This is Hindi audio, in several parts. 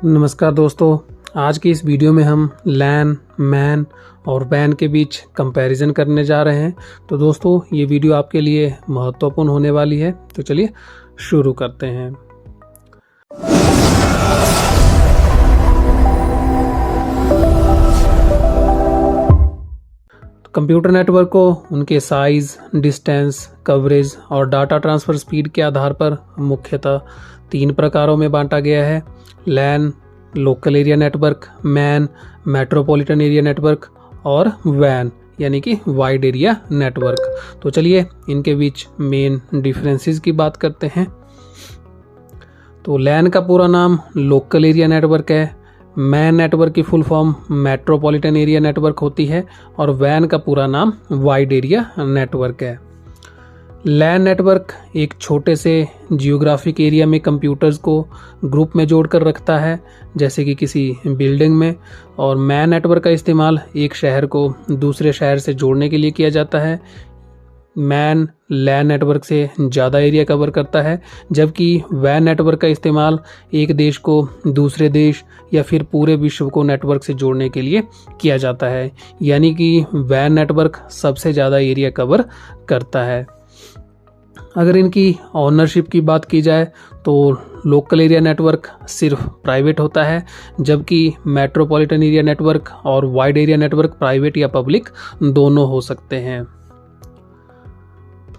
नमस्कार दोस्तों, आज की इस वीडियो में हम लैन, मैन और वैन के बीच कंपैरिजन करने जा रहे हैं। तो दोस्तों, ये वीडियो आपके लिए महत्वपूर्ण होने वाली है। तो चलिए शुरू करते हैं। कंप्यूटर नेटवर्क को उनके साइज, डिस्टेंस, कवरेज और डाटा ट्रांसफ़र स्पीड के आधार पर मुख्यतः 3 प्रकारों में बांटा गया है। LAN, local area network, MAN, metropolitan area network और वैन यानी कि वाइड एरिया नेटवर्क। तो चलिए इनके बीच मेन डिफरेंसेस की बात करते हैं। तो लैन का पूरा नाम लोकल एरिया नेटवर्क है, मैन नेटवर्क की full form metropolitan area network होती है और वैन का पूरा नाम वाइड एरिया नेटवर्क है। लैन नेटवर्क एक छोटे से जियोग्राफिक एरिया में कंप्यूटर्स को ग्रुप में जोड़कर रखता है, जैसे कि किसी बिल्डिंग में। और मैन नेटवर्क का इस्तेमाल एक शहर को दूसरे शहर से जोड़ने के लिए किया जाता है। मैन लैन नेटवर्क से ज़्यादा एरिया कवर करता है, जबकि वैन नेटवर्क का इस्तेमाल एक देश को दूसरे देश या फिर पूरे विश्व को नेटवर्क से जोड़ने के लिए किया जाता है। यानी कि वैन नेटवर्क सबसे ज़्यादा एरिया कवर करता है। अगर इनकी ऑनरशिप की बात की जाए तो लोकल एरिया नेटवर्क सिर्फ प्राइवेट होता है, जबकि मेट्रोपॉलिटन एरिया नेटवर्क और वाइड एरिया नेटवर्क प्राइवेट या पब्लिक दोनों हो सकते हैं।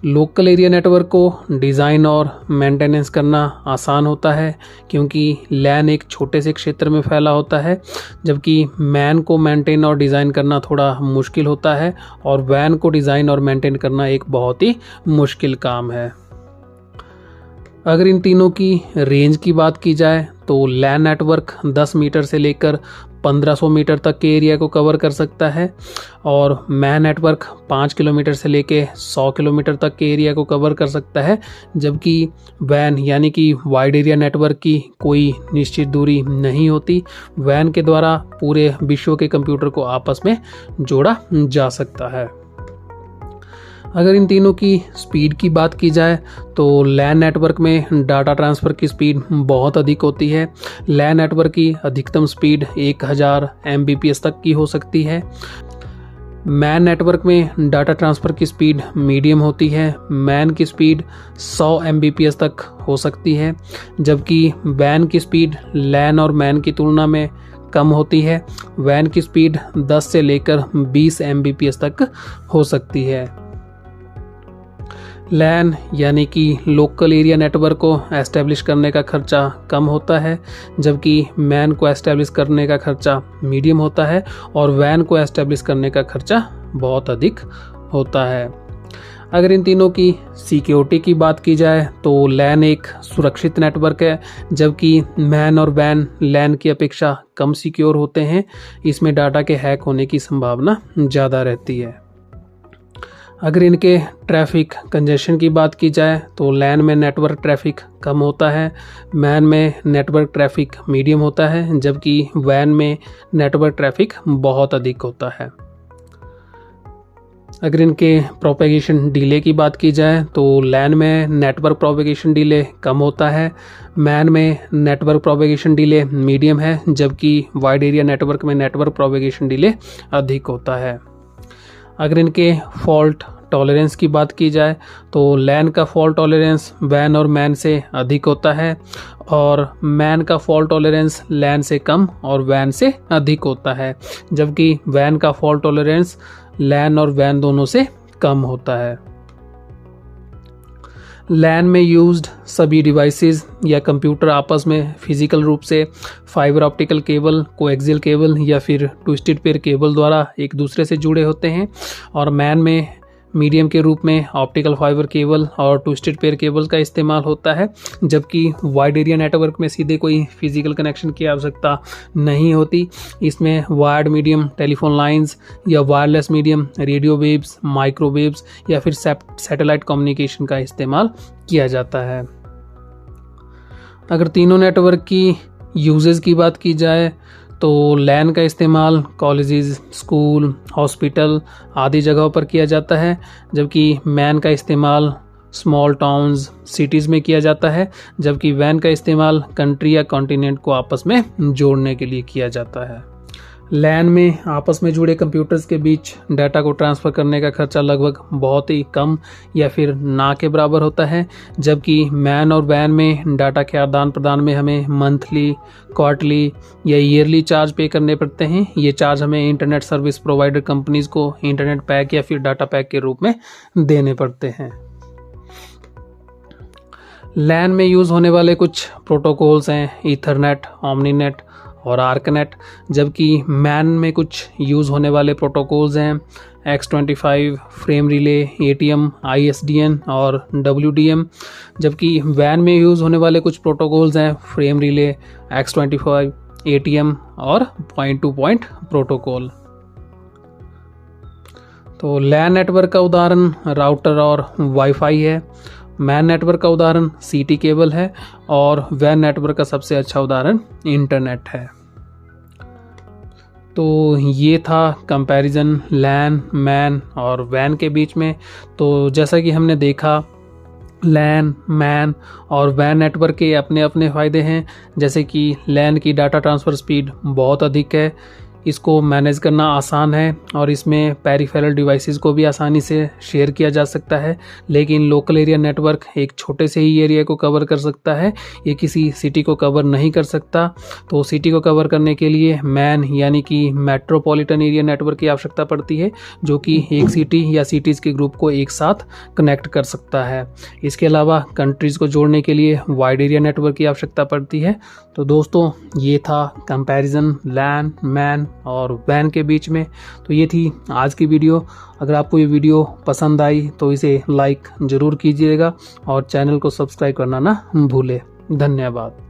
लोकल एरिया नेटवर्क को डिज़ाइन और मेंटेनेंस करना आसान होता है, क्योंकि लैन एक छोटे से क्षेत्र में फैला होता है, जबकि मैन को मेंटेन और डिज़ाइन करना थोड़ा मुश्किल होता है और वैन को डिज़ाइन और मेंटेन करना एक बहुत ही मुश्किल काम है। अगर इन तीनों की रेंज की बात की जाए तो लैन नेटवर्क 10 मीटर से लेकर 1500 मीटर तक के एरिया को कवर कर सकता है और मैन नेटवर्क 5 किलोमीटर से लेके 100 किलोमीटर तक के एरिया को कवर कर सकता है, जबकि वैन यानी कि वाइड एरिया नेटवर्क की कोई निश्चित दूरी नहीं होती। वैन के द्वारा पूरे विश्व के कंप्यूटर को आपस में जोड़ा जा सकता है। अगर इन तीनों की स्पीड की बात की जाए तो लैन नेटवर्क में डाटा ट्रांसफ़र की स्पीड बहुत अधिक होती है। लैन नेटवर्क की अधिकतम स्पीड 1000 Mbps तक की हो सकती है। मैन नेटवर्क में डाटा ट्रांसफ़र की स्पीड मीडियम होती है। मैन की स्पीड 100 Mbps तक हो सकती है, जबकि वैन की स्पीड लैन और मैन की तुलना में कम होती है। वैन की स्पीड 10 से लेकर 20 Mbps तक हो सकती है। लैन यानी कि लोकल एरिया नेटवर्क को एस्टेब्लिश करने का खर्चा कम होता है, जबकि मैन को एस्टेब्लिश करने का खर्चा मीडियम होता है और वैन को एस्टेब्लिश करने का खर्चा बहुत अधिक होता है। अगर इन तीनों की सिक्योरिटी की बात की जाए तो लैन एक सुरक्षित नेटवर्क है, जबकि मैन और वैन लैन की अपेक्षा कम सिक्योर होते हैं। इसमें डाटा के हैक होने की संभावना ज़्यादा रहती है। अगर इनके ट्रैफिक कंजेशन की बात की जाए तो लैन में नेटवर्क ट्रैफिक कम होता है, मैन में नेटवर्क ट्रैफिक मीडियम होता है, जबकि वैन में नेटवर्क ट्रैफिक बहुत अधिक होता है। अगर इनके प्रोपेगेशन डिले की बात की जाए तो लैन में नेटवर्क प्रोपेगेशन डिले कम होता है, मैन में नेटवर्क प्रोपेगेशन डिले मीडियम है, जबकि वाइड एरिया नेटवर्क में नेटवर्क प्रोपेगेशन डिले अधिक होता है। अगर इनके फॉल्ट टॉलरेंस की बात की जाए तो लैन का फॉल्ट टॉलरेंस वैन और मैन से अधिक होता है और मैन का फॉल्ट टॉलरेंस लैन से कम और वैन से अधिक होता है, जबकि वैन का फॉल्ट टॉलरेंस लैन और वैन दोनों से कम होता है। लैन में यूज्ड सभी डिवाइसेस या कंप्यूटर आपस में फिजिकल रूप से fibre optical cable, coaxial cable या फिर ट्विस्टेड पेयर केबल द्वारा एक दूसरे से जुड़े होते हैं और मैन में मीडियम के रूप में ऑप्टिकल फाइबर केबल और ट्विस्टेड पेयर केबल का इस्तेमाल होता है, जबकि वाइड एरिया नेटवर्क में सीधे कोई फिजिकल कनेक्शन की आवश्यकता नहीं होती। इसमें वायर्ड मीडियम टेलीफोन लाइंस या wireless medium radio waves, microwaves या फिर सैटेलाइट कम्युनिकेशन का इस्तेमाल किया जाता है। अगर तीनों नेटवर्क की यूजेस की बात की जाए तो लैन का इस्तेमाल कॉलेजेस, स्कूल, हॉस्पिटल आदि जगहों पर किया जाता है, जबकि मैन का इस्तेमाल स्मॉल टाउन्स, सिटीज़ में किया जाता है, जबकि वैन का इस्तेमाल कंट्री या कॉन्टिनेंट को आपस में जोड़ने के लिए किया जाता है। लैन में आपस में जुड़े कंप्यूटर्स के बीच डाटा को ट्रांसफ़र करने का खर्चा लगभग बहुत ही कम या फिर ना के बराबर होता है, जबकि मैन और वैन में डाटा के आदान प्रदान में हमें मंथली, क्वार्टरली या ईयरली चार्ज पे करने पड़ते हैं। ये चार्ज हमें इंटरनेट सर्विस प्रोवाइडर कंपनीज़ को इंटरनेट पैक या फिर डाटा पैक के रूप में देने पड़ते हैं। लैन में यूज़ होने वाले कुछ प्रोटोकॉल्स हैं ईथरनेट, ओमनीनेट और आर्कनेट, जबकि मैन में कुछ यूज़ होने वाले प्रोटोकॉल्स हैं X25, frame relay, ATM, ISDN और WDM, जबकि वैन में यूज़ होने वाले कुछ प्रोटोकॉल्स हैं फ्रेम रिले, X25, ATM और पॉइंट टू पॉइंट प्रोटोकॉल। तो लैन नेटवर्क का उदाहरण राउटर और वाईफाई है, मैन नेटवर्क का उदाहरण सीटी केबल है और वैन नेटवर्क का सबसे अच्छा उदाहरण इंटरनेट है। तो ये था कंपैरिजन लैन, मैन और वैन के बीच में। तो जैसा कि हमने देखा, लैन, मैन और वैन नेटवर्क के अपने अपने फ़ायदे हैं, जैसे कि लैन की डाटा ट्रांसफ़र स्पीड बहुत अधिक है, इसको मैनेज करना आसान है और इसमें पेरिफेरल डिवाइसेस को भी आसानी से शेयर किया जा सकता है। लेकिन लोकल एरिया नेटवर्क एक छोटे से ही एरिया को कवर कर सकता है, ये किसी सिटी को कवर नहीं कर सकता। तो सिटी को कवर करने के लिए मैन यानी कि मेट्रोपॉलिटन एरिया नेटवर्क की आवश्यकता पड़ती है, जो कि एक सिटी या सिटीज़ के ग्रुप को एक साथ कनेक्ट कर सकता है। इसके अलावा कंट्रीज़ को जोड़ने के लिए वाइड एरिया नेटवर्क की आवश्यकता पड़ती है। तो दोस्तों, ये था कंपैरिजन लैन, मैन और वैन के बीच में। तो ये थी आज की वीडियो। अगर आपको ये वीडियो पसंद आई तो इसे लाइक ज़रूर कीजिएगा और चैनल को सब्सक्राइब करना ना भूलें। धन्यवाद।